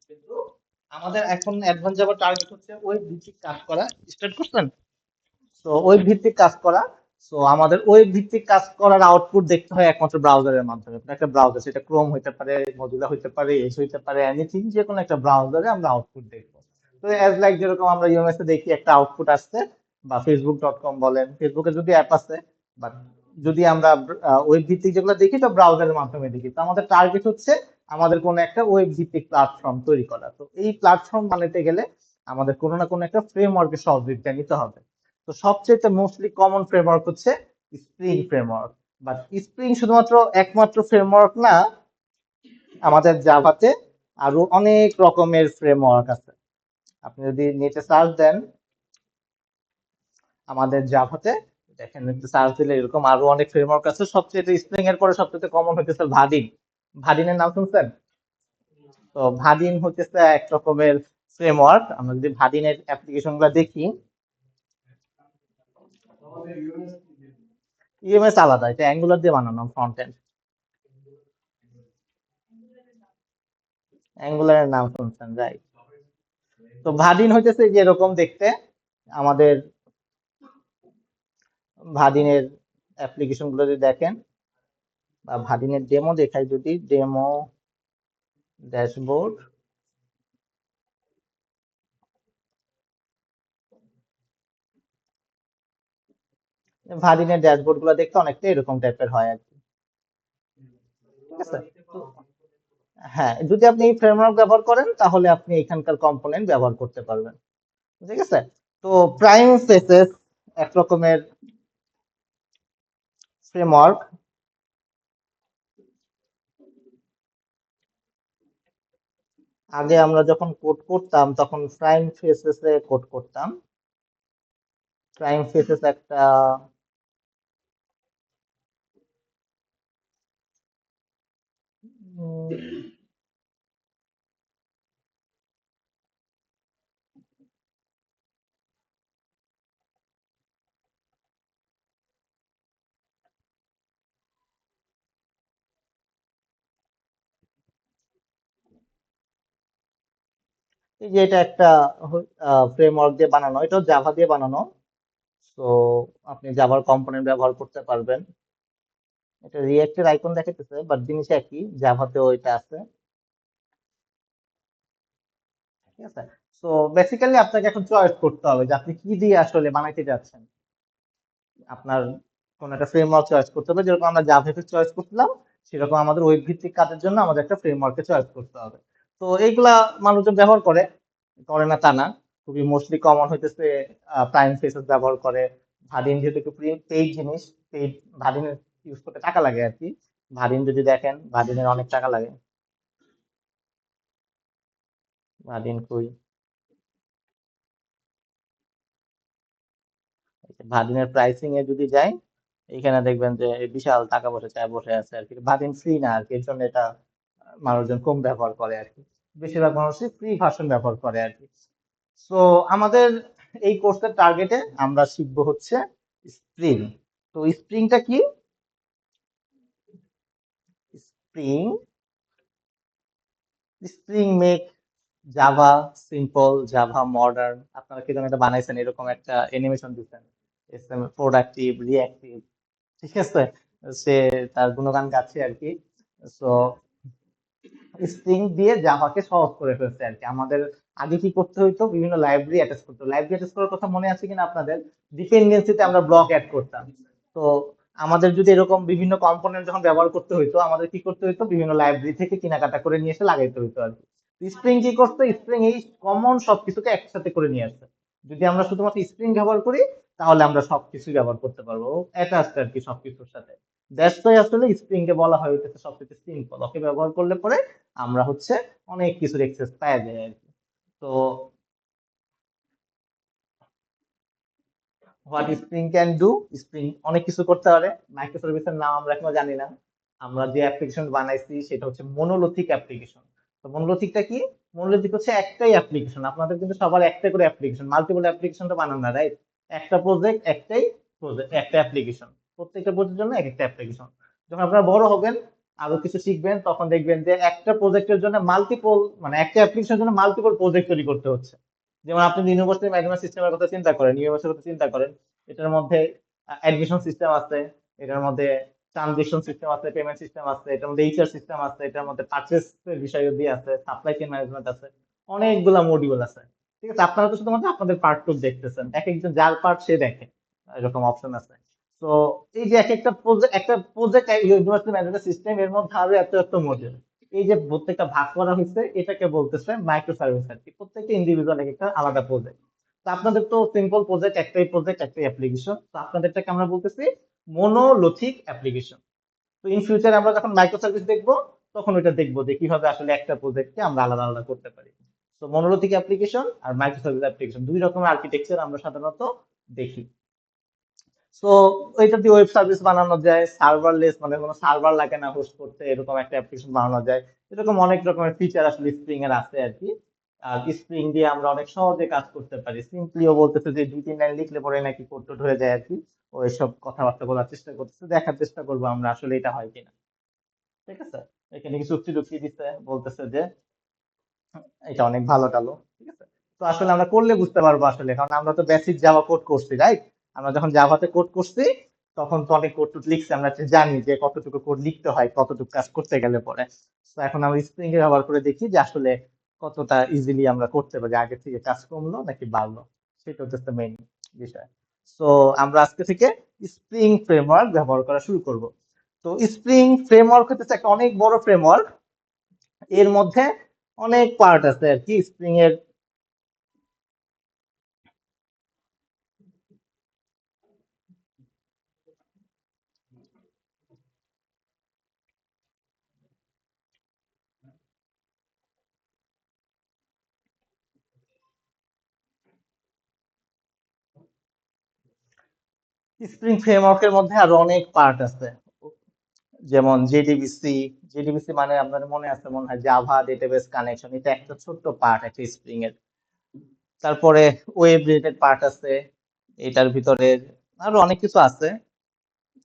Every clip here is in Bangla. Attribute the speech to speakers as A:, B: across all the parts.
A: কিন্তু আমাদের এখন অ্যাডভান্স জাভা টার্গেট হচ্ছে ওয়েব ভিত্তিক কাজ করা। স্টার্ট করছেন? তো ওয়েব ভিত্তিক কাজ করা। তো আমাদের ওয়েব ভিত্তিক কাজ করার আউটপুট দেখতে হয় একমাত্র ব্রাউজারের মাধ্যমে। একটা ব্রাউজার, সেটা ক্রোম হইতে পারে, মজিলা হইতে পারে, এস হইতে পারে, এনিথিং, যে কোনো একটা ব্রাউজারে আমরা আউটপুট দেখবো। তো অ্যাজ লাইক যেরকম আমরা ইউএমএস এ দেখি একটা আউটপুট আসছে, বা ফেসবুক.কম বলেন, ফেসবুকে যদি অ্যাপ আছে, বা যদি আমরা ওয়েব ভিত্তিক যেগুলো দেখি তো ব্রাউজারের মাধ্যমে দেখি। তো আমাদের টার্গেট হচ্ছে আমাদের কোনো একটা ওয়েব ভিত্তিক প্ল্যাটফর্ম তৈরি করা। তো এই প্ল্যাটফর্ম বানাতে গেলে আমাদের কোনো না কোনো একটা ফ্রেমওয়ার্কের সহযোগিতা নিতে হবে। তো সবচেয়ে মোস্টলি কমন ফ্রেমওয়ার্ক হচ্ছে স্প্রিং ফ্রেমওয়ার্ক। বাট স্প্রিং শুধুমাত্র একমাত্র ফ্রেমওয়ার্ক না, আমাদের জাভাতে আরো অনেক রকমের ফ্রেমওয়ার্ক আছে। আপনি যদি নেটে সার্চ দেন আমাদের জাভাতে, দেখেন একটু সার্চ দিলে এরকম আরো অনেক ফ্রেমওয়ার্ক আছে। সবচেয়ে স্প্রিং এর পরে সবচেয়ে কমন হচ্ছে ভাডিন। ভাডিনের নাম শুনছেন? তো ভাডিন হচ্ছে এক রকমের ফ্রেমওয়ার্ক। আমরা যদি ভাডিনের অ্যাপ্লিকেশন গুলো দেখি, ইএমএস আলাদা, এটা অ্যাঙ্গুলার দিয়ে বানানো ফ্রন্ট এন্ড। অ্যাঙ্গুলারের নাম শুনছেন, রাইট? তো ভাডিন হইতেছে যে এরকম দেখতে। আমাদের ভাডিনের অ্যাপ্লিকেশন গুলো যদি দেখেন, বা ভাডিনের ডেমো দেখাই, যদি ডেমো ড্যাশবোর্ড, ভাডিনের ড্যাশবোর্ড গুলো দেখতে অনেকটা এরকম টাইপের হয় আর কি। ঠিক আছে? তো হ্যাঁ, যদি আপনি এই ফ্রেমওয়ার্ক ব্যবহার করেন তাহলে আপনি এখানকার কম্পোনেন্ট ব্যবহার করতে পারবেন। ঠিক আছে? তো প্রাইম ফেসেস এক রকমের ফ্রেমওয়ার্ক। আগে আমরা যখন কোড করতাম তখন প্রাইম ফেসেস এ কোড করতাম। প্রাইম ফেসেস একটা এই যে এটা একটা ফ্রেমওয়ার্ক দিয়ে বানানো, এটাও জাভা দিয়ে বানানো। তো আপনি জাভার কম্পোনেন্ট ব্যবহার করতে পারবেন। এটা রিয়েক্টের আইকন দেখাইতেছে, বাট জিনিস একই, জাভাতেও এটা আছে। ঠিক আছে? তো বেসিক্যালি আপনাকে এখন চয়েস করতে হবে যে আপনি কি দিয়ে আসলে বানাইতে যাচ্ছেন। আপনার কোন একটা ফ্রেমওয়ার্ক চয়েস করতে হবে, যেরকম আমরা জাভাকে চয়েস করছিলাম, সেরকম আমাদের ওয়েব ভিত্তিক কাজের জন্য আমাদের একটা ফ্রেমওয়ার্কে চয়েস করতে হবে। তো এইগুলা মানুষজন ব্যবহার করে, করে না তা না। খুবই মোস্টলি কমন হইতেছে প্রাইম ফেসেস ব্যবহার করে। ভাডিন যেহেতু একটু পেইড জিনিস, পেইড, ভাডিনের ইউজ করতে টাকা লাগে আর কি। ভাডিন যদি দেখেন, ভাডিনের অনেক টাকা লাগে। ভাডিন কই, ভাদিনের প্রাইসিং এ যদি যাই, এখানে দেখবেন যে এই বিশাল টাকা পয়সা চায় বসে আছে আর কি। ভাদিন ফ্রি না আর কি, এর জন্য এটা মানুষজন কম ব্যবহার করে আর কি। বেশিরভাগ মানুষই ফ্রি ভার্সন ব্যবহার করে আর কি। তো আমাদের এই কোর্সের টার্গেটে আমরা শিখবো হচ্ছে স্প্রিং। তো স্প্রিংটা কি? Spring, spring make Java simple, Java modern. আপনারা কি যেন এটা বানাইছেন, এরকম একটা অ্যানিমেশন দিচ্ছেন, প্রোডাক্টিভ, রিঅ্যাক্টিভ। ঠিক আছে? সে তার গুণগান গাচ্ছে আর কি। তো স্প্রিং দিয়ে জাভাকে সহজ করে ফেলছে আর কি। আমাদের আগে কি করতে হইতো, বিভিন্ন লাইব্রেরি অ্যাটাচ করতে। লাইব্রেরি অ্যাটাচ করার কথা মনে আছে কিনা আপনাদের? ডিপেন্ডেন্সিতে আমরা ব্লক অ্যাড করতাম। তো আমাদের যদি এরকম বিভিন্ন কম্পোনেন্ট যখন ব্যবহার করতে হইতো, আমাদের কি করতে হইতো, বিভিন্ন লাইব্রেরি থেকে কেনাকাটা করে নিয়ে এসে লাগাইতে হইতো আর কি। স্প্রিং কি করতো, স্প্রিং এই কমন সবকিছুকে একসাথে করে নিয়ে আসছে। যদি আমরা শুধুমাত্র স্প্রিং ব্যবহার করি তাহলে আমরা সবকিছু ব্যবহার করতে পারবো, অ্যাটাচড আর কি সবকিছুর সাথে। দ্যাটস ওয়াই আসলে স্প্রিং কে বলা হয় হইতেছে সবচেয়ে সিম্পল। ওকে ব্যবহার করলে পরে আমরা হচ্ছে অনেক কিছুর এক্সেস পাওয়া যায় আর কি। তো what spring can do, spring অনেক কিছু করতে পারে। মাইক্রো সার্ভিসের নাম আমরা এখনো জানি না। আমরা যে অ্যাপ্লিকেশন বানাইছি সেটা হচ্ছে মনোলিথিক অ্যাপ্লিকেশন। তো মনোলিথিকটা কি? মনোলিথিক হচ্ছে একটাই অ্যাপ্লিকেশন। আপনাদের কিন্তু সবার একটা করে অ্যাপ্লিকেশন, মাল্টিপল অ্যাপ্লিকেশন তো বানান না, রাইট? একটা প্রজেক্ট, একটাই প্রজেক্ট, একটা অ্যাপ্লিকেশন। প্রত্যেকটা প্রজেক্টের জন্য এক একটা অ্যাপ্লিকেশন। যখন আপনারা বড় হবেন আরো কিছু শিখবেন, তখন দেখবেন যে একটা প্রজেক্টের জন্য মাল্টিপল, মানে একটা অ্যাপ্লিকেশনের জন্য মাল্টিপল প্রজেক্ট তৈরি করতে হচ্ছে। যেমন আপনি ইউনিভার্সিটি ম্যানেজমেন্ট সিস্টেমের কথা চিন্তা করেন, ইউনিভার্সিটির কথা চিন্তা করেন, এটার মধ্যে অ্যাডমিশন সিস্টেম আছে, এটার মধ্যে ট্রানজেকশন সিস্টেম আছে, পেমেন্ট সিস্টেম আছে, এটার মধ্যে এইচআর সিস্টেম আছে, এটার মধ্যে পারচেস এর বিষয় দিয়ে আছে, সাপ্লাই চেইন ম্যানেজমেন্ট আছে, অনেকগুলা মডিউল আছে। ঠিক আছে, আপনারা তো শুধুমাত্র আপনাদের পার্টটুক দেখতেছেন, এক একজন যার পার্ট সে দেখে, এরকম অপশন আছে। তো এই যে এক একটা প্রজেক্ট ইউনিভার্সিটি ম্যানেজমেন্ট সিস্টেম, এর মধ্যে আরো এত এত মডিউল, এই যে প্রত্যেকটা ভাগ করা হয়েছে এটাকে বলতেছে মাইক্রো সার্ভিস আর কি, প্রত্যেকটা ইন্ডিভিজুয়াল এক একটা আলাদা প্রজেক্ট। তো আপনাদের তো সিম্পল প্রজেক্ট একটাই অ্যাপ্লিকেশন, তো আপনাদেরটাকে আমরা বলতেছি মনোলিথিক অ্যাপ্লিকেশন। তো ইন ফিউচারে আমরা যখন মাইক্রো সার্ভিস দেখবো, তখন ওইটা দেখবো যে কিভাবে আসলে একটা প্রজেক্টকে আমরা আলাদা আলাদা করতে পারি। তো মনোলিথিক অ্যাপ্লিকেশন আর মাইক্রো সার্ভিস অ্যাপ্লিকেশন দুই রকমের আর্কিটেকচার আমরা সাধারণত দেখি। তো এটা দিয়ে ওয়েব সার্ভিস বানানো যায়, সার্ভারলেস, মানে কোনো সার্ভার লাগে না হোস্ট করতে, এরকম একটা অ্যাপ্লিকেশন বানানো যায়। এরকম অনেক রকমের ফিচার আসলে স্প্রিং এর আছে আর কি। আর স্প্রিং দিয়ে আমরা অনেক সহজে কাজ করতে পারি। সিম্পলিও বলতেছে যে দুই তিন লাইন লিখলে পরে নাকি কোড টোড হয়ে যায় আর কি। ও এসব কথাবার্তা বলার চেষ্টা করতেছে, দেখার চেষ্টা করবো আমরা আসলে এটা হয় কিনা। ঠিক আছে, এখানে কিছু যুক্তি যুক্তি দিচ্ছে, বলতেছে যে এটা অনেক ভালো টালো। ঠিক আছে, তো আসলে আমরা করলে বুঝতে পারবো আসলে, কারণ আমরা তো বেসিক জাভা কোড করছি, রাইট? আমরা যখন জাভাতে কোড করছি, তখন তো অনেক কোড টোড লিখছি, আমরা একটা জানি যে কতটুকু কোড লিখতে হয় কতটুকু কাজ করতে গেলে পরে। তো এখন আমরা স্প্রিং এ ব্যবহার করে দেখি যে আসলে কতটা ইজিলি আমরা করতে পারি, আগে থেকে কাজ কমলো নাকি বাড়লো, সেটা হচ্ছে মেইন বিষয়। তো আমরা আজকে থেকে স্প্রিং ফ্রেমওয়ার্ক ব্যবহার করা শুরু করব। তো স্প্রিং ফ্রেমওয়ার্ক হচ্ছে একটা অনেক বড় ফ্রেমওয়ার্ক, এর মধ্যে অনেক পার্ট আছে আর কি স্প্রিং এর। স্প্রিং ফ্রেমওয়ার্কের মধ্যে আরো অনেক পার্ট আছে, যেমন জেডিবিসি। জেডিবিসি মানে আপনাদের মনে আছে মনে হয়, জাভা ডেটাবেস কানেকশন, এটা একটা ছোট্ট পার্ট একটা স্প্রিং এর। তারপরে ওয়েব রিলেটেড পার্ট আছে এটার ভিতরে, আরো অনেক কিছু আছে।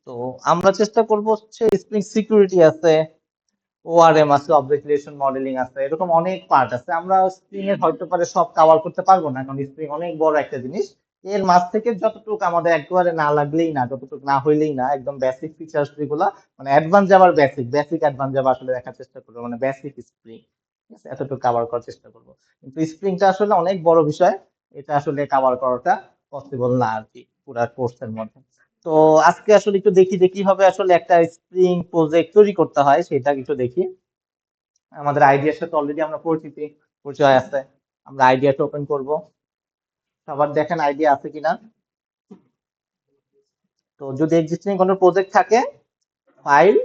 A: তো আমরা চেষ্টা করব হচ্ছে স্প্রিং সিকিউরিটি আছে, ওআরএম আছে, অবজেক্ট রিলেশন মডেলিং আছে, এরকম অনেক পার্ট আছে। আমরা স্প্রিং এর হয়তো পারে সব কভার করতে পারবো না, কারণ স্প্রিং অনেক বড় একটা জিনিস। এর মাঝ থেকে যতটুকু আমাদের একেবারে না লাগলেই না, যতটুকু না হইলেই না, একদম বেসিক ফিচার্স যেগুলা, মানে অ্যাডভান্স যাবার বেসিক অ্যাডভান্স যাবার আসলে দেখার চেষ্টা করবো, মানে বেসিক স্প্রিং, ঠিক আছে, এতটুকু কভার করার চেষ্টা করবো। কিন্তু স্প্রিংটা আসলে অনেক বড় বিষয়, এটা আসলে কভার করাটা পসিবল না আর কি পুরা কোর্সের মধ্যে। তো আজকে আসলে একটু দেখি যে কিভাবে আসলে একটা স্প্রিং প্রজেক্ট তৈরি করতে হয়, সেটা একটু দেখি। আমাদের আইডিয়ার সাথে অলরেডি আমরা পরিচয় আছে। আমরা আইডিয়াটা ওপেন করব, সবার দেখেন আইডিয়া আছে কিনা। তো যদি এক্সিস্টিং কোনো প্রজেক্ট থাকে, ফাইল,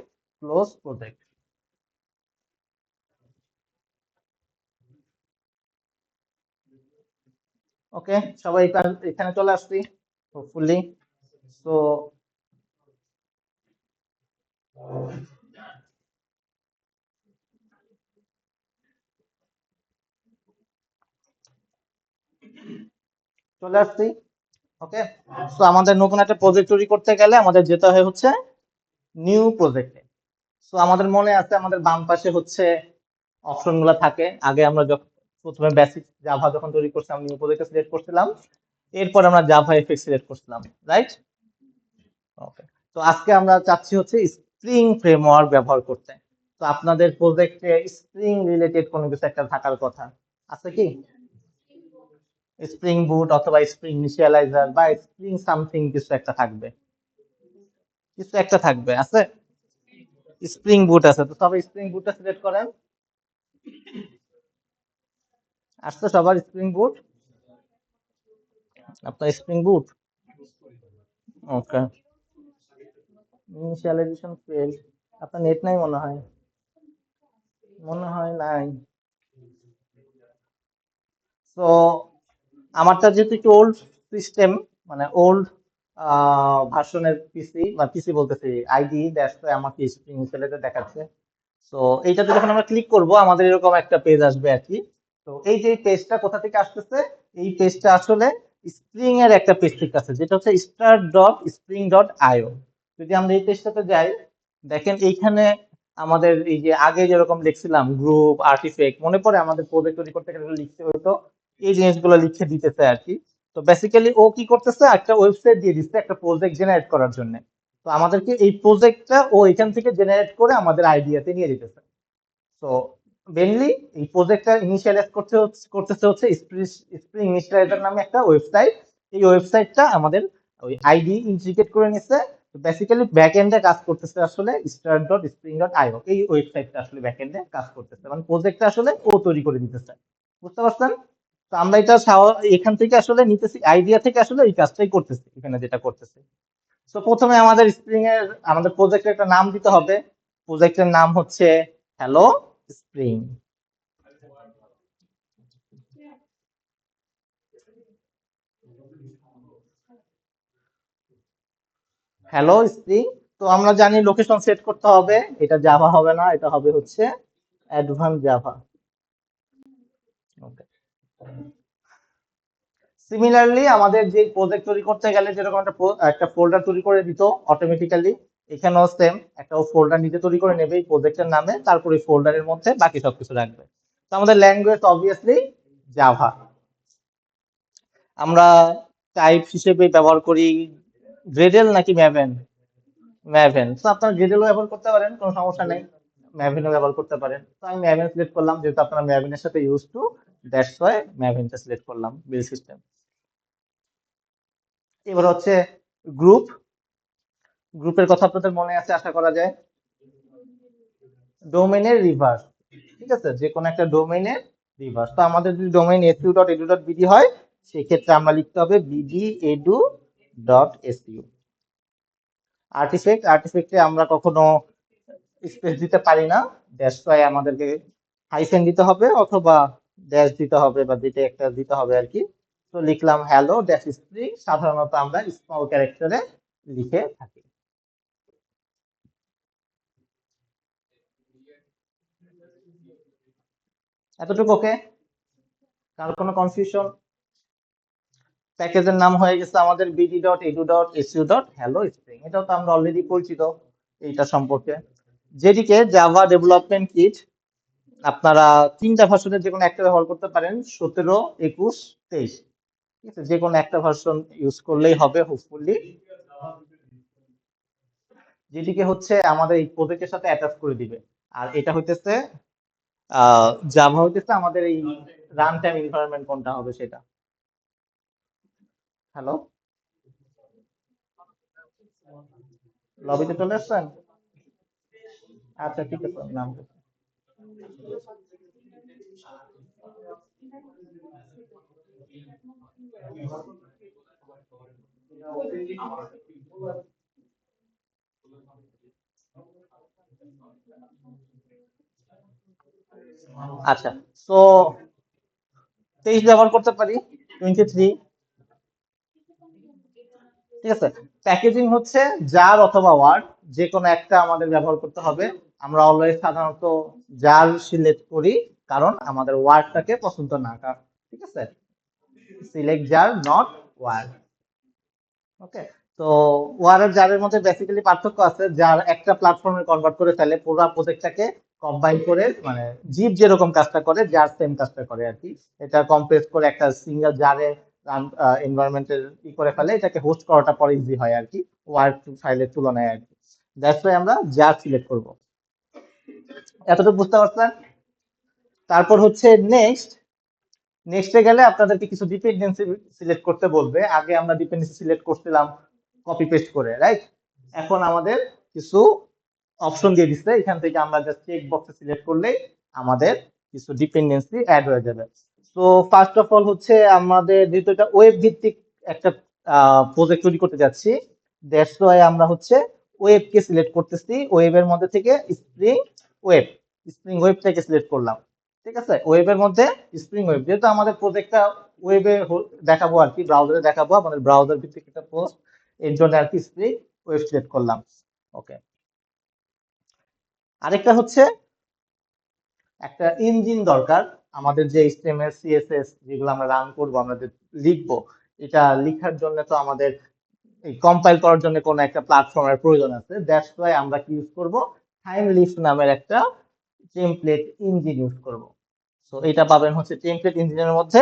A: ক্লোজ প্রজেক্ট। ওকে, সবাই এখানে চলে আসছি হোপফুলি। তো চলে আসছি। ওকে, তো আমাদের নতুন একটা প্রজেক্ট তৈরি করতে গেলে আমাদের যেতে হয় হচ্ছে নিউ প্রজেক্টে। তো আমাদের মনে আছে আমাদের বাম পাশে হচ্ছে অপশন গুলা থাকে, আগে আমরা যখন প্রথমে বেসিক জাভা যখন তৈরি করছিলাম, নিউ প্রজেক্টে সিলেক্ট করছিলাম, এরপর আমরা জাভা এফএক্স সিলেক্ট করছিলাম, রাইট? ওকে, তো আজকে আমরা চাচ্ছি হচ্ছে স্প্রিং ফ্রেমওয়ার্ক ব্যবহার করতে। তো আপনাদের প্রজেক্টে স্প্রিং রিলেটেড কোনো কিছু একটা থাকার কথা আছে কি? স্প্রিং বুট অথবা স্প্রিং ইনিশিয়ালাইজার বা স্প্রিং সামথিং কিছু একটা থাকবে, কিছু একটা থাকবে, আছে? স্প্রিং বুট আছে, তো সবাই স্প্রিং বুটটা সিলেক্ট করেন। আসছে সবার স্প্রিং বুট? আপনার স্প্রিং বুট? ওকে, ইনিশিয়ালাইজেশন ফেল, আপনার নেট নাই মনে হয়, মনে হয় নাই। তো আমারটা যেহেতু একটু ওল্ড সিস্টেম, মানে ওল্ড ভার্সনের পিসি, বা পিসি বলতেছি আইডি, দ্যাটস আমাকে স্প্রিং ইনস্টলেটর দেখাচ্ছে। তো এইটাতে যখন আমরা ক্লিক করব আমাদের এরকম একটা পেজ আসবে আর কি। তো এই যে পেজটা কোথা থেকে আসতেছে, এই পেজটা আসলে স্প্রিং এর একটা পেজ থেকে আছে, যেটা হচ্ছে start.spring.io। যদি আমরা এই পেজটাতে যাই, দেখেন এইখানে আমাদের এই যে আগে যেরকম লিখছিলাম গ্রুপ আর্টিফেক্ট, মনে পড়ে আমাদের প্রজেক্ট তৈরি করতে গেলে লিখতে হতো, এই জিনিসগুলো লিখে দিতেছে আর কি। তো বেসিক্যালি ও কি করতেছে, একটা ওয়েবসাইট দিয়ে দিচ্ছে একটা প্রজেক্ট জেনারেট করার জন্য। তো আমাদেরকে এই প্রজেক্টটা ও এখান থেকে জেনারেট করে আমাদের আইডিয়াতে নিয়ে দিতেছে। তো মেনলি এই প্রজেক্টটা ইনিশিয়ালাইজ করতেছে হচ্ছে স্প্রিং ইনিশিয়ালাইজার নামে একটা ওয়েবসাইট। এই ওয়েবসাইটটা আমাদের ওই আইডি ইন্টিগ্রেট করে নিচ্ছে। বেসিক্যালি ব্যাক এন্ডে কাজ করতেছে আসলে start.spring.io, এই ওয়েবসাইটটা আসলে ব্যাক এন্ডে কাজ করতেছে, মানে প্রজেক্টটা আসলে ও তৈরি করে দিতেছে। বুঝতে পারছেন? তো আমরা এটা এখান থেকে আসলে নিতেছি, আইডিয়া থেকে আসলে এই কাজটাই করতেছি এখানে যেটা করতেছি। তো প্রথমে আমাদের স্প্রিং এর আমাদের প্রজেক্টের একটা নাম দিতে হবে। প্রজেক্টের নাম হচ্ছে হ্যালো স্প্রিং। Hello spring. তো আমরা জানি লোকেশন সেট করতে হবে, এটা জাভা হবে না, এটা হবে হচ্ছে অ্যাডভান্স জাভা। ওকে। সিমিলারলি আমাদের যে প্রজেক্ট তৈরি করতে গেলে যেরকম একটা ফোল্ডার তৈরি করে দিত অটোমেটিক্যালি, এখানেও সেম একটা ফোল্ডার নিজে তৈরি করে নেবে এই প্রজেক্টের নামে, তারপর এই ফোল্ডারের মধ্যে বাকি সবকিছু রাখবে। তো আমাদের ল্যাঙ্গুয়েজ অবভিয়াসলি জাভা। আমরা টাইপ হিসেবে ব্যবহার করি গ্রেডেল নাকি ম্যাভেন। ম্যাভেন, তো আপনারা গ্রেডেলও ব্যবহার করতে পারেন, কোনো সমস্যা নেই। ম্যাভেনও ব্যবহার করতে পারেন, তো আমি ম্যাভেন সিলেক্ট করলাম, যেহেতু আপনারা ম্যাভেনের সাথে use to, that's why ম্যাভেনটা select করলাম বিল সিস্টেম। এবার হচ্ছে গ্রুপ। গ্রুপের কথা আপনাদের মনে আছে আশা করা যায়। ডোমেনের রিভার্স, ঠিক আছে, যে কোনো একটা ডোমেইনের রিভার্স। তো আমাদের যদি ডোমেইন edu.edu.bd হয়, সেক্ষেত্রে আমরা লিখতে হবে bd.edu.su। আর্টিফেক্টে আমরা কখনো স্পেস দিতে পারি না, দ্যাটস ওয়াই আমাদেরকে হাইফেন দিতে হবে অথবা ড্যাশ দিতে হবে, বা যেটা একটা দিতে হবে আর কি। তো লিখলাম হ্যালো ড্যাশ স্প্রিং, সাধারণত আমরা স্মল ক্যারেক্টারে লিখে থাকি। এতটুকু ওকে? কার কোনো কনফিউশন? প্যাকেজের নাম হয়ে গেছে আমাদের bd.edu.su.hello স্প্রিং, এটাও তো আমরা অলরেডি পরিচিত এইটা সম্পর্কে। যেদিকে জাভা ডেভেলপমেন্ট কিট আপনারা তিনটা ভার্সনের যে কোনো একটা ব্যবহার করতে পারেন, 17, 21, 23, ঠিক আছে, যে কোনো একটা ভার্সন ইউজ করলেই হবে হোপফুলি। যেটিকে হচ্ছে আমাদের এই প্রজেক্টের সাথে অ্যাটাচ করে দিবে। আর এটা হইতেছে জাভা হইতেছে আমাদের এই রান টাইম এনভায়রনমেন্ট কোনটা হবে সেটা। হ্যালো, লবিতে চলে আসছেন? আচ্ছা ঠিক আছে, নাম। আচ্ছা, তো 23 ব্যবহার করতে পারি, 23। ঠিক আছে। প্যাকেজিং হচ্ছে জার অথবা ওয়ার্ড, যে কোনো একটা আমাদের ব্যবহার করতে হবে। আমরা অলওয়েজ সাধারণত জার সিলেক্ট করি, কারণ আমাদের ওয়ার্ডটাকে পছন্দ না। ঠিক আছে, সিলেক্ট জার নট ওয়ার্ড। ওকে। তো ওয়ার আর জারের মধ্যে বেসিক্যালি পার্থক্য আছে, যার একটা প্ল্যাটফর্মে কনভার্ট করে ফেলে পুরো প্রজেক্টটাকে, কম্বাইন করে, মানে জিপ যেরকম কাজটা করে জার সেম কাজটা করে আর কি। এটা কম্প্রেস করে একটা সিঙ্গেল জারে এনভায়রনমেন্টের ই করে ফেলে, এটাকে হোস্ট করাটা পরে ইজি হয় আর কি, ওয়ার্ড ফাইলের তুলনায় আর কি। দ্যাটস ওয়াই আমরা জার সিলেক্ট করব। এতটুকু বুঝতে পারছেন? তারপর হচ্ছে নেক্সট। নেক্সটে গেলে আপনাদেরকে কিছু ডিপেন্ডেন্সি সিলেক্ট করতে বলবে। আগে আমরা ডিপেন্ডেন্সি সিলেক্ট করছিলাম কপি পেস্ট করে, রাইট? এখন আমাদের কিছু অপশন দিয়ে দিচ্ছে, এখান থেকে আমরা জাস্ট চেক বক্সে সিলেক্ট করলেই আমাদের কিছু ডিপেন্ডেন্সি অ্যাড হয়ে যাবে। তো ফার্স্ট অফ অল হচ্ছে আমাদের যেহেতু এটা ওয়েব ভিত্তিক একটা প্রজেক্ট তৈরি করতে যাচ্ছি, দ্যাটস ওয়াই আমরা হচ্ছে ওয়েবকে সিলেক্ট করতেছি। ওয়েবের মধ্যে থেকে স্প্রিং ওয়েব, স্প্রিং ওয়েবটাকে সিলেক্ট করলাম। ঠিক আছে, ওয়েবের মধ্যে স্প্রিং ওয়েব, যেহেতু আমাদের প্রজেক্টটা ওয়েবে দেখাবো আর কি, ব্রাউজারে দেখাবো, আমাদের ব্রাউজার ভিত্তিক একটা পোস্ট, এর জন্য আর কি স্প্রিং ওয়েব সিলেক্ট করলাম। ওকে। আরেকটা হচ্ছে একটা ইঞ্জিন দরকার। আমাদের যে এইচটিএমএল সিএসএস যেগুলো আমরা রান করব, আমরা যে লিখবো, এটা লেখার জন্য তো আমাদের এই কম্পাইল করার জন্য কোনো একটা প্ল্যাটফর্মের প্রয়োজন আছে। দ্যাটস ওয়াই আমরা কি ইউজ করব, টাইম লিফ নামের একটা টেমপ্লেট ইঞ্জিন ইউজ করব। সো এটা পাবেন হচ্ছে টেমপ্লেট ইঞ্জিনের মধ্যে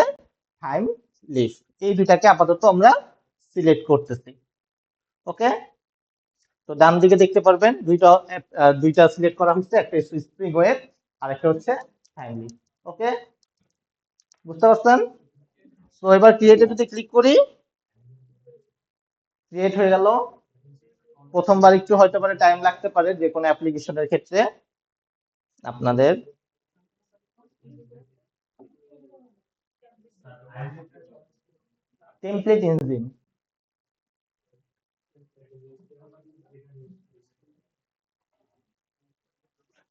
A: টাইম লিফ। এই দুটাকে আপাতত আমরা সিলেক্ট করতেছি। ওকে, তো ডান দিকে দেখতে পারবেন দুইটা সিলেক্ট করা হচ্ছে, একটা স্প্রিং ওয়েভ আর একটা হচ্ছে টাইম লিফ। ওকে, বুঝতে পারছেন? তো এবার ক্রিয়েটে যদি ক্লিক করি, ক্রিয়েট হয়ে গেল। প্রথমবার একটু হয়তো পারে টাইম লাগতে পারে যে কোনো অ্যাপ্লিকেশনের ক্ষেত্রে আপনাদের। টেমপ্লেট ইঞ্জিন,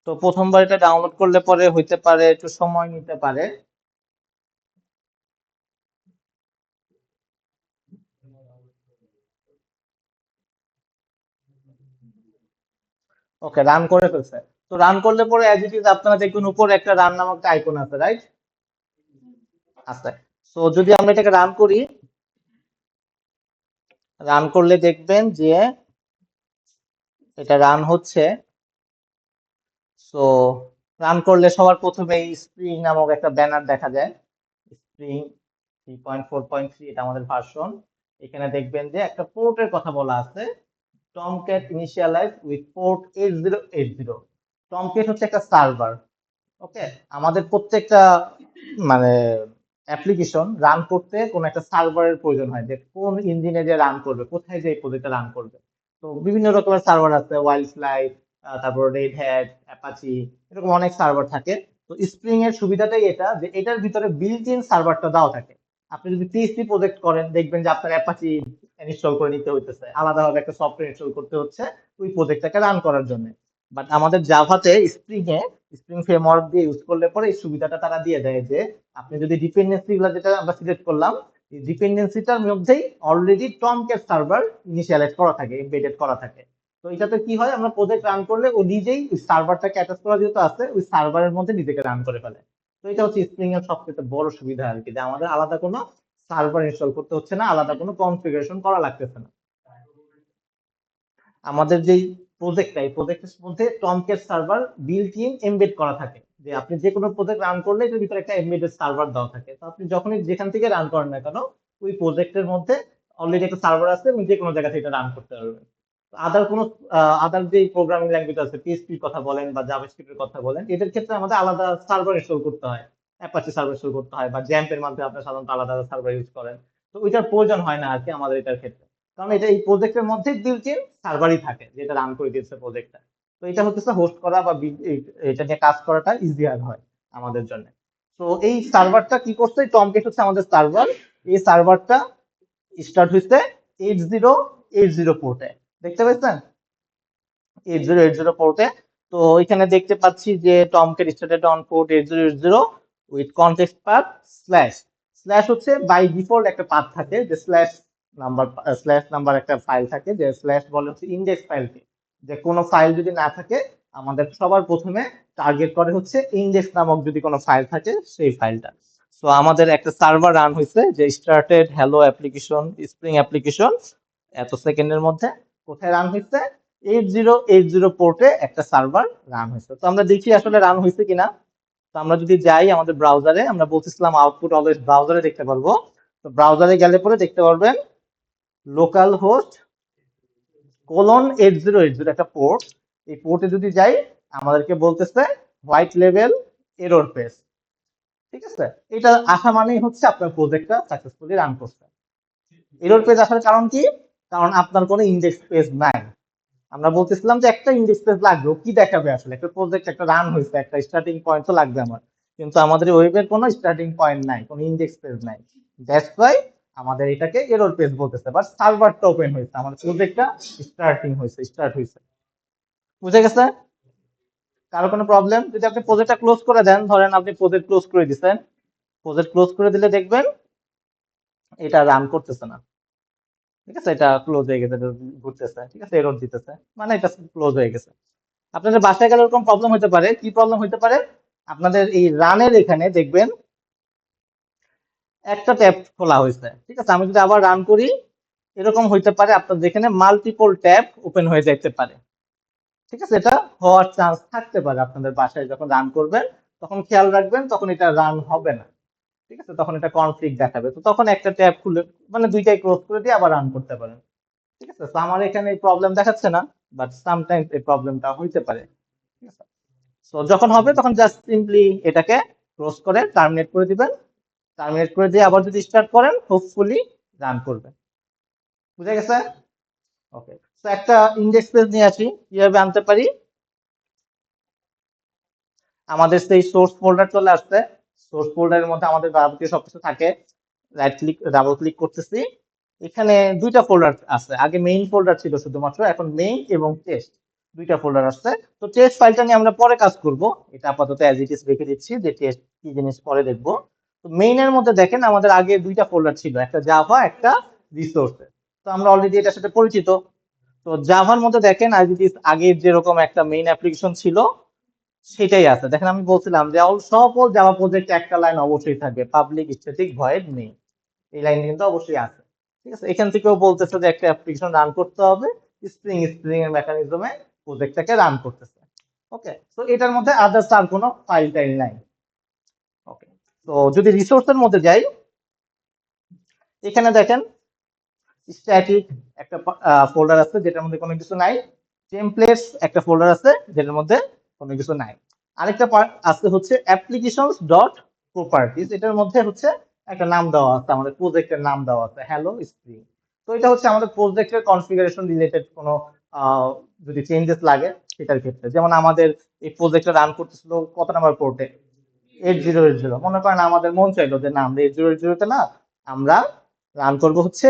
A: তো প্রথমবার এটা ডাউনলোড করলে পরে হইতে পারে একটু সময় নিতে পারে। ওকে, রান করে ফেলছে। তো রান করলে পরে অ্যাজ ইট ইজ আপনারা দেখবেন উপরে একটা রান নামক একটা আইকন আছে, রাইট? আছে। সো যদি আমরা এটাকে রান করি, রান করলে দেখবেন যে এটা রান হচ্ছে। সো রান করলে সবার প্রথমে স্প্রিং নামক একটা ব্যানার দেখা যায়। স্প্রিং 3.4.3 এটা আমাদের ভার্সন। এখানে দেখবেন যে একটা পোর্টের কথা বলা আছে, Tomcat initialise with port 8080। Tomcat হচ্ছে একটা সার্ভার। ওকে, আমাদের প্রত্যেকটা মানে অ্যাপ্লিকেশন রান করতে কোনো একটা সার্ভারের প্রয়োজন হয়, যে কোন ইঞ্জিনে যে রান করবে, কোথায় যে প্রজেক্টটা রান করবে। তো বিভিন্ন রকমের সার্ভার আছে, ওয়াইল্ড ফ্লাই, তারপর রেড হ্যাট, অ্যাপাচি, এরকম অনেক সার্ভার থাকে। তো স্প্রিং এর সুবিধাটাই এটা যে এটার ভিতরে বিল্ট ইন সার্ভারটা দেওয়া থাকে। আপনি যদি পিএইচপি প্রজেক্ট করেন দেখবেন যে আপনার অ্যাপাচি ইনস্টল করে নিতে হইতেছে, আলাদাভাবে একটা সফটওয়্যার ইনস্টল করতে হচ্ছে ওই প্রজেক্টটাকে রান করার জন্য। বাট আমাদের জাভাতে স্প্রিং ফ্রেমওয়ার্ক দিয়ে ইউজ করলে পরে এই সুবিধাটা তারা দিয়ে দেয় যে আপনি যদি ডিপেন্ডেন্সি গুলো যেটা আমরা সিলেক্ট করলাম, এই ডিপেন্ডেন্সিটার মধ্যেই অলরেডি টমক্যাট সার্ভার ইনিশিয়ালাইজ করা থাকে, এমবেডেড করা থাকে। তো এটাতে কি হয়, আমরা প্রজেক্ট রান করলে ও নিজেই ওই সার্ভারটাকে অ্যাটাচ করা যেহেতু আছে, ওই সার্ভারের মধ্যে নিজেকে রান করে ফেলে। তো এটা হচ্ছে স্প্রিং এর সবচেয়ে বড় সুবিধা আর কি, যে আমাদের আলাদা কোনো সার্ভার ইনস্টল করতে হচ্ছে না, আলাদা কোনো কনফিগারেশন করা লাগতেছে না। আমাদের যেই প্রজেক্টটা, এই প্রজেক্টের মধ্যে Tomcat server built in embed করা থাকে, যে আপনি যে কোনো প্রজেক্ট রান করলে এটার ভিতরে একটা এমবেডেড সার্ভার দেওয়া থাকে। তো আপনি যখনই যেখান থেকে রান করেন না কেন, ওই প্রজেক্টের মধ্যে অলরেডি একটা সার্ভার আছে, আপনি যে কোনো জায়গা থেকে এটা রান করতে পারবেন। আদার কোনো আদার যে প্রোগ্রামিং ল্যাঙ্গুয়েজ আছে, পিএইচপির কথা বলেন বা জাভাস্ক্রিপ্টের কথা বলেন, এদের ক্ষেত্রে আমাদের আলাদা সার্ভার ইনস্টল করতে হয়, অ্যাপাচি সার্ভার ইনস্টল করতে হয়, বা জ্যাম্পের মাধ্যমে আপনি সাধারণত আলাদা সার্ভার ইউজ করেন। তো ওইটার প্রয়োজন হয় না আর কি আমাদের এটার ক্ষেত্রে, কারণ এটা এই প্রজেক্টের মধ্যে বিল্ট ইন সার্ভারই থাকে যেটা রান করে দিচ্ছে প্রজেক্টটা। তো এটা হচ্ছে হোস্ট করা বা এটা নিয়ে কাজ করাটা ইজিয়ার হয় আমাদের জন্য। তো এই সার্ভারটা কি করছে, টমকেট হচ্ছে আমাদের সার্ভার। এই সার্ভারটা স্টার্ট হয়েছে 8080 পোর্টে, দেখতে পাচ্ছেন? 8080 পোর্টে। তো এখানে দেখতে পাচ্ছি যে টমকেট started on port 8080 with context path slash. Slash হচ্ছে বাই ডিফল্ট একটা পাথ থাকে, যে স্ল্যাশ নাম্বার একটা ফাইল থাকে, যে স্ল্যাশ বলে হচ্ছে ইন্ডেক্স ফাইলকে। যে কোনো ফাইল যদি না থাকে, আমাদের সবার প্রথমে টার্গেট করে হচ্ছে ইন্ডেক্স নামক যদি কোনো ফাইল থাকে সেই ফাইলটা। তো আমাদের একটা সার্ভার রান হয়েছে, যে started hello application spring application, এত সেকেন্ডের মধ্যে কোথায় রান হয়েছে, 8080 পোর্টে একটা সার্ভার রান হয়েছে। তো আমরা দেখি আসলে রান হয়েছে কিনা। তো আমরা যদি যাই আমাদের ব্রাউজারে, আমরা বলতেছিলাম আউটপুট অলওয়েজ ব্রাউজারে দেখতে পারবো। তো ব্রাউজারে গেলে পরে দেখতে পারবেন লোকাল হোস্ট :8080 একটা পোর্ট। এই পোর্টে যদি যাই, আমাদেরকে বলতেছে হোয়াইট লেভেল এরর পেজ। ঠিক আছে, এটা আসা মানেই হচ্ছে আপনার প্রজেক্টটা সাকসেসফুলি রান করছে। এরর পেজ আসার কারণ কি? কারণ আপনার কোনো ইন্ডেক্স পেজ নাই। আমরা বলতেছিলাম যে একটা ইন্ডেক্স পেজ লাগবে, ও কি দেখাবে আসলে, একটা প্রজেক্ট একটা রান হয়েছে, একটা স্টার্টিং পয়েন্ট তো লাগবে আমার। কিন্তু আমাদের ওয়েবের কোনো স্টার্টিং পয়েন্ট নাই, কোনো ইন্ডেক্স পেজ নাই। দ্যাটস ওয়াই আমাদের এটাকে এরর পেজ বলতেছে, বাট সার্ভারটা ওপেন হয়েছে, আমাদের প্রজেক্টটা স্টার্ট হয়েছে। বুঝে গেছে? কারো কোনো প্রবলেম? যদি আপনি প্রজেক্টটা ক্লোজ করে দেন, ধরেন আপনি প্রজেক্ট ক্লোজ করে দিচ্ছেন, প্রজেক্ট ক্লোজ করে দিলে দেখবেন এটা রান করতেছে না। ঠিক আছে, এটা ক্লোজ হয়ে গেছে, এটা ঘুরতেছে, ঠিক আছে, এরর দিতেছে, মানে এটা ক্লোজ হয়ে গেছে। আপনাদের বাসায় গেলে এরকম প্রবলেম হতে পারে। কি প্রবলেম হতে পারে? আপনাদের এই রানের এখানে দেখবেন একটা ট্যাব খোলা হয়েছে, ঠিক আছে, আমি যদি আবার রান করি, এরকম হইতে পারে আপনাদের এখানে মাল্টিপল ট্যাব ওপেন হয়ে যেতে পারে। ঠিক আছে, এটা হওয়ার চান্স থাকতে পারে আপনাদের বাসায় যখন রান করবেন, তখন খেয়াল রাখবেন তখন এটা রান হবে না। ঠিক আছে, তখন এটা কনফ্লিক্ট দেখাবে, তো তখন একটা ট্যাব খুলে মানে দুইটাই ক্লোজ করে দিয়ে আবার রান করতে পারেন। ঠিক আছে, তো আমার এখানে এই প্রবলেম দেখাচ্ছে না, বাট সামটাইমস এই প্রবলেমটা হইতে পারে। ঠিক আছে, তো যখন হবে তখন জাস্ট সিম্পলি এটাকে ক্লোজ করে টার্মিনেট করে দিবেন। টার্মিনেট করে দিয়ে আবার যদি স্টার্ট করেন, হোপফুলি রান করবে। বুঝা গেছে? ওকে, তো একটা ইন্ডেক্স পেজ নিয়ে আসি, কিভাবে আনতে পারি। আমাদের সেই সোর্স ফোল্ডার চলে আসছে। সোর্স ফোল্ডারের মধ্যে আমাদের যাবতীয় সবকিছু থাকে। রাইট ক্লিক, ডাবল ক্লিক করতেছি। এখানে দুইটা ফোল্ডার আছে, আগে মেইন ফোল্ডার ছিল শুধুমাত্র, এখন মেইন এবং টেস্ট দুইটা ফোল্ডার আছে। তো টেস্ট ফাইলটা নিয়ে আমরা পরে কাজ করব, এটা আপাতত অ্যাজ ইট ইজ রেখে দিচ্ছি, যে টেস্ট কি জিনিস পরে দেখব। তো মেইনের মধ্যে দেখেন আমাদের আগে দুইটা ফোল্ডার ছিল, একটা জাভা, একটা রিসোর্স। তো আমরা অলরেডি এটার সাথে পরিচিত। তো জাভার মধ্যে দেখেন অ্যাজ ইট ইজ আগের যেরকম একটা মেইন অ্যাপ্লিকেশন ছিল সেটাই আছে। দেখেন আমি বলছিলাম যে সকল জাভা প্রজেক্টে একটা লাইন অবশ্যই থাকবে, পাবলিক স্ট্যাটিক ভয়েড নেই, এই লাইন কিন্তু অবশ্যই আছে। ঠিক আছে, এখান থেকেও বলতেছে যে একটা অ্যাপ্লিকেশন রান করতে হবে, স্প্রিং এর মেকানিজমে প্রজেক্টটাকে রান করতেছে। ওকে, তো এটার মধ্যে আদার্স আর কোনো ফাইল টাইল নাই। ওকে, তো যদি রিসোর্সের মধ্যে যাই, এখানে দেখেন স্ট্যাটিক একটা ফোল্ডার আছে যেটার মধ্যে কোনো কিছু নাই। টেমপ্লেটস একটা ফোল্ডার আছে যেটার মধ্যে কোনো কিছু নাই। আরেকটা পার্ট আছে হচ্ছে অ্যাপ্লিকেশনস ডট প্রপার্টিজ, এটার মধ্যে হচ্ছে একটা নাম দেওয়া আছে, আমাদের প্রজেক্টের নাম দেওয়া আছে হ্যালো স্প্রিং। তো এটা হচ্ছে আমাদের প্রজেক্টের কনফিগারেশন রিলেটেড কোনো আহ, যদি চেঞ্জেস লাগে সেটার ক্ষেত্রে, যেমন আমাদের এই প্রজেক্টটা রান করতেছিল কত নাম্বার পোর্টে, 8080। মনে করেন আমাদের মন চাইলো যে না, আমরা 8080 তে না, আমরা রান করবো হচ্ছে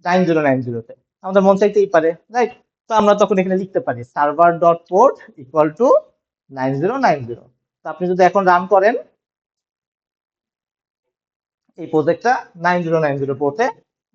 A: 9090তে, আমাদের মন চাইতেই পারে, রাইট? তো আমরা তখন এখানে লিখতে পারি server dot port equal to 9090। তো আপনি যদি এখন রান করেন, এই প্রজেক্টটা 9090 পোর্টে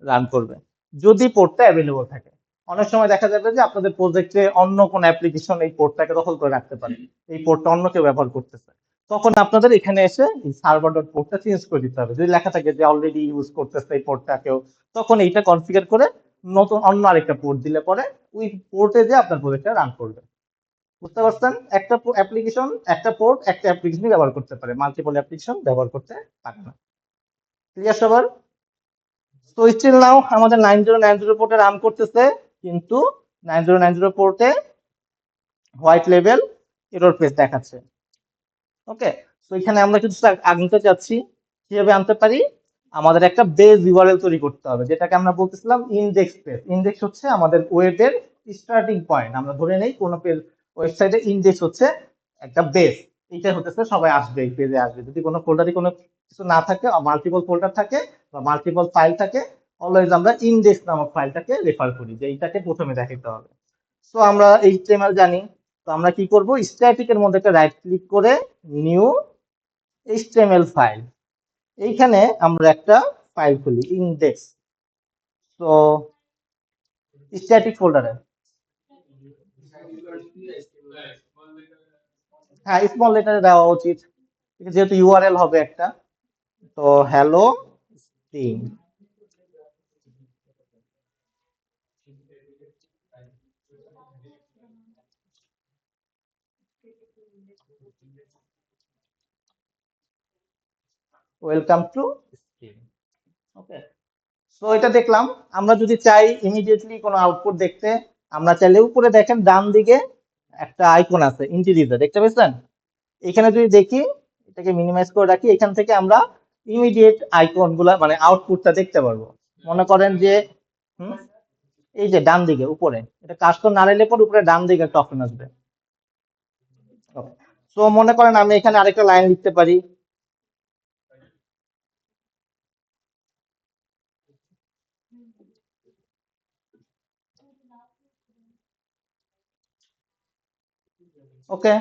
A: রান করবে, যদি পোর্টটা অ্যাভেলেবল থাকে। অনেক সময় দেখা যাবে যে আপনাদের প্রজেক্টে অন্য কোন অ্যাপ্লিকেশন এই পোর্টটাকে দখল করে রাখতে পারে, এই পোর্টটা অন্য কেউ ব্যবহার করতেছে, তখন আপনাদের এখানে এসে এই সার্ভার ডট পোর্টটা চেঞ্জ করে দিতে হবে। যদি লেখা থাকে যে অলরেডি ইউজ করতেছে এই পোর্টটা কেউ, তখন এইটা কনফিগার করে নতুন অন্য আরেকটা পোর্ট দিলে পরে ওই পোর্টে যে আপনার প্রজেক্টটা রান করবে। বুঝতে পারছেন? একটা অ্যাপ্লিকেশন, একটা পোর্ট একটা অ্যাপ্লিকেশন ব্যবহার করতে পারে, মাল্টিপল অ্যাপ্লিকেশন ব্যবহার করতে পারে না। ক্লিয়ার সবার? তো স্টিল নাও আমাদের 9090 পোর্টে রান করতেছে, কিন্তু 9090 পোর্টে হোয়াইট লেভেল এরর পেজ দেখাচ্ছে। ওকে, তো এখানে আমরা কিছু আনতে চাচ্ছি, কিভাবে আনতে পারি। আমাদের একটা বেস ইউআরএল তৈরি করতে হবে, যেটাকে আমরা বলতেছিলাম ইনডেক্স পেজ। ইনডেক্স হচ্ছে আমাদের ওয়েবের স্টার্টিং পয়েন্ট। আমরা ধরে নেই কোনো পেজ, ওয়েবসাইটের ইনডেক্স হচ্ছে একটা বেস, এইটা হতেছে সবাই আসবে, এই পেজে আসবে। যদি কোনো ফোল্ডারে কোনো কিছু না থাকে, মাল্টিপল ফোল্ডার থাকে বা মাল্টিপল ফাইল থাকে, অলওয়েজ আমরা ইনডেক্স নামক ফাইলটাকে রেফার করি, যে এইটাকে প্রথমে দেখাতে হবে। তো আমরা এইচটিএমএল জানি, তো আমরা কি করব, স্ট্যাটিক এর মধ্যে একটা রাইট ক্লিক করে নিউ এইচটিএমএল ফাইল, এইখানে আমরা একটা ফাইল খুলি ইনডেক্স। তো স্ট্যাটিক ফোল্ডারে, হ্যাঁ স্মল লেটারে দেওয়া উচিত, যেহেতু ইউআরএল হবে একটা। তো hello string, welcome to string. ওকে, তো এটা দেখলাম। আমরা যদি চাই ইমিডিয়েটলি কোনো আউটপুট দেখতে, আমরা চাইলে উপরে দেখেন ডান দিকে একটা আইকন আছে ইন্টিরিজার, দেখতে পেয়েছেন? এখানে যদি দেখি, এটাকে মিনিমাইজ করে রাখি, এখান থেকে আমরা ইমিডিয়েট আইকন গুলা মানে আউটপুটটা দেখতে পারবো। মনে করেন যে হুম, এই যে ডান দিকে উপরে, এটা কাস্টম নাড়াইলে পর উপরে ডান দিকে একটা অপশন আসবে। তো মনে করেন আমি এখানে আরেকটা লাইন লিখতে পারি, ওকে,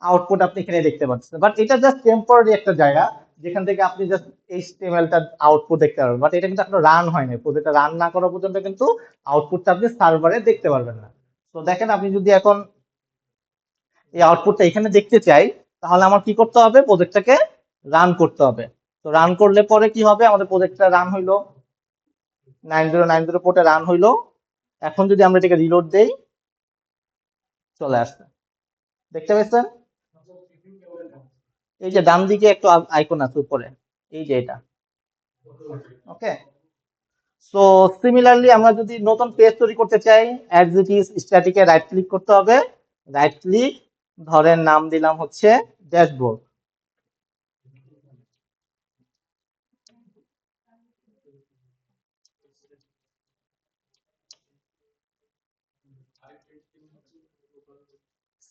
A: আউটপুট আপনি এখানে দেখতে পাচ্ছেন। বাট এটা জাস্ট টেম্পোরারি একটা জায়গা, যেখান থেকে আপনি জাস্ট এইচটিএমএলটা আউটপুট দেখতে পারবেন, বাট এটা কিন্তু এখনো রান হয়নি। প্রজেক্টটা রান না করা পর্যন্ত কিন্তু আউটপুটটা আপনি সার্ভারে দেখতে পারবেন না। তো দেখেন আপনি যদি এখন এই আউটপুটটা এখানে দেখতে চাই, তাহলে আমার কি করতে হবে, প্রজেক্টটাকে রান করতে হবে। তো রান করলে পরে কি হবে, আমাদের প্রজেক্টটা রান হইলো, 9090 পোর্টে রান হইলো। এখন যদি আমরা এটাকে রিলোড দেই, চলে আসছে, দেখতে পাচ্ছেন? এই যে ডান দিকে একটু আইকন আছে উপরে, এই যে এটা। ওকে, সো সিমিলারলি আমরা যদি নতুন পেজ তৈরি করতে চাই, as it is স্ট্যাটিকে right click করতে হবে, রাইট ক্লিক, ধরেন নাম দিলাম হচ্ছে ড্যাশবোর্ড।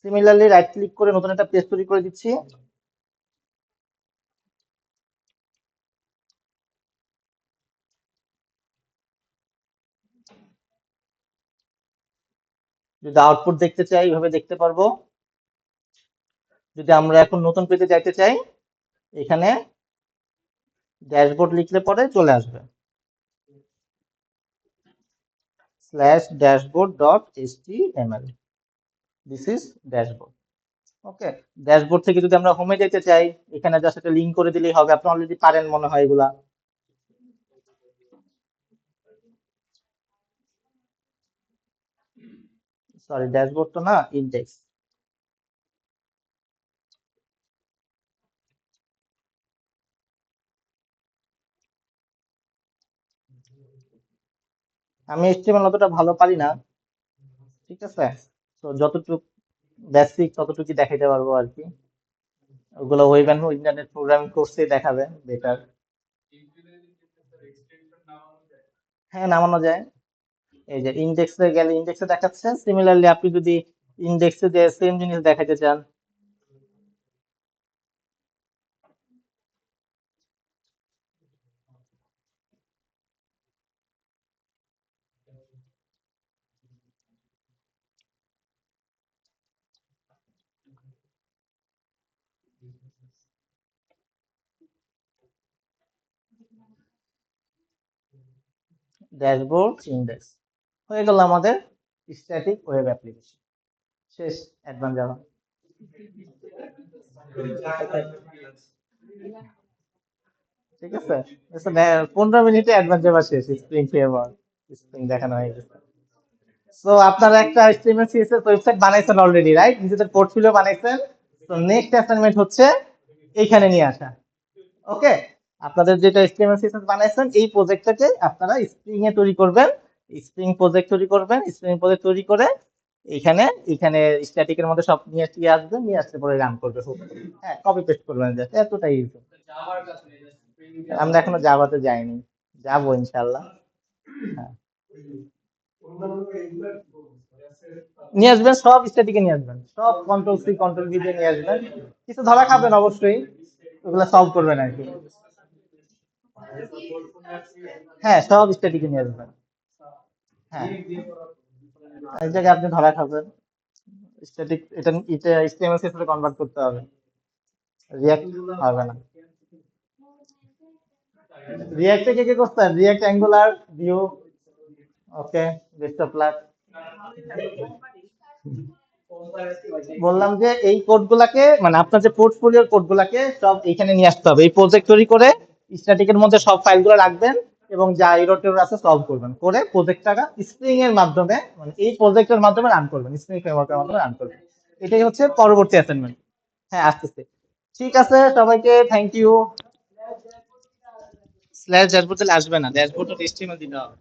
A: সিমিলারলি রাইট ক্লিক করে নতুন একটা পেজ তৈরি করে দিচ্ছি। যদি আউটপুট দেখতে চাই এইভাবে দেখতে পারবো। যদি আমরা এখন নতুন পেজে যাইতে চাই, এখানে ড্যাশবোর্ড লিখলে পরে চলে আসবে, /dashboard.html, this is dashboard. Okay, dashboard থেকে যদি আমরা হোমে যেতে চাই, এখানে জাস্ট একটা লিঙ্ক করে দিলেই হবে, আপনি অলরেডি পারেন মনে হয় এগুলা। সরি, ড্যাশবোর্ড তো না, ইন্ডেক্স। আমি এইচটিএমএল অতটা ভালো পারি না, ঠিক আছে, তো যতটুকু বেসিক ততটুকু দেখাইতে পারবো আর কি। ওগুলো ওয়েব এন্ড ইন্টারনেট প্রোগ্রামিং কোর্সে দেখাবে বেটার। হ্যাঁ, নামানো যায়। এই যে ইন্ডেক্সে গেলে ইন্ডেক্সে দেখাচ্ছে, সিমিলারলি আপনি যদি ইন্ডেক্সে যে সেম জিনিস দেখাইতে চান, ড্যাশবোর্ড ইন্ডেক্স হয়ে গেল আমাদের স্ট্যাটিক ওয়েব অ্যাপ্লিকেশন। শেষ অ্যাডভান্স জাভা। ঠিক আছে, 15 মিনিটে অ্যাডভান্স জাভা শেষ, স্প্রিং ফ্রেমওয়ার্ক, স্প্রিং দেখানো হয়ে গেছে। সো আপনারা একটা HTML CSS ওয়েবসাইট বানাইছেন অলরেডি, রাইট? নিজেদের পোর্টফোলিও বানাইছেন। তো নেক্সট অ্যাসাইনমেন্ট হচ্ছে এইখানে নিয়ে আসা। ওকে, আপনাদের যেটা HTML CSS বানাইছেন এই প্রজেক্টটাকে আপনারা স্প্রিং এ তৈরি করবেন, স্প্রিং প্রজেক্ট তৈরি করবেন, স্প্রিং প্রজেক্ট তৈরি করে এখানে এখানে স্ট্যাটিকের মধ্যে সব নিয়ে আসবেন, নিয়ে আসলে পরে রান করবে। হ্যাঁ, কপি পেস্ট করবেন, জাস্ট এতটাই ইজি। আমরা এখনো জাভাতে যাইনি, যাবো ইনশাআল্লাহ। হ্যাঁ, নিয়ে আসবেন, সব স্ট্যাটিকে নিয়ে আসবেন, সব কন্ট্রোল C কন্ট্রোল V দিয়ে নিয়ে আসবেন। কিছু ধরা খাবেন অবশ্যই, ওগুলা সলভ করবেন আর কি। হ্যাঁ, সব স্ট্যাটিকে নিয়ে আসবেন। হ্যাঁ, এক জায়গায় আপনি ধরা খাবেন। স্ট্যাটিক এটা এটা HTML CSS এ কনভার্ট করতে হবে, রিয়াক্ট হবে না। রিয়াক্টে কে কে করতেন? React, angular, view. Okay, best of luck. বললাম যে এই কোডগুলাকে, মানে আপনার যে পোর্টফোলিওর কোডগুলাকে সব এখানে নিয়ে আসতে হবে, এই প্রজেক্ট তৈরি করে স্ট্যাটিকের মধ্যে সব ফাইলগুলো রাখবেন এবং যা এরর টেরর আছে সলভ করবেন, করে প্রজেক্টটা স্প্রিং এর মাধ্যমে, মানে এই প্রজেক্টের মাধ্যমে রান করবেন, স্প্রিং ফ্রেমওয়ার্কের মাধ্যমে রান করবেন। এটাই হচ্ছে পরবর্তী অ্যাসাইনমেন্ট। হ্যাঁ, আসতেছে। ঠিক আছে, সবাইকে থ্যাংক ইউ। /ড্যাশবোর্ড তাহলে আসবে না, ড্যাশবোর্ড HTML দিতে হবে।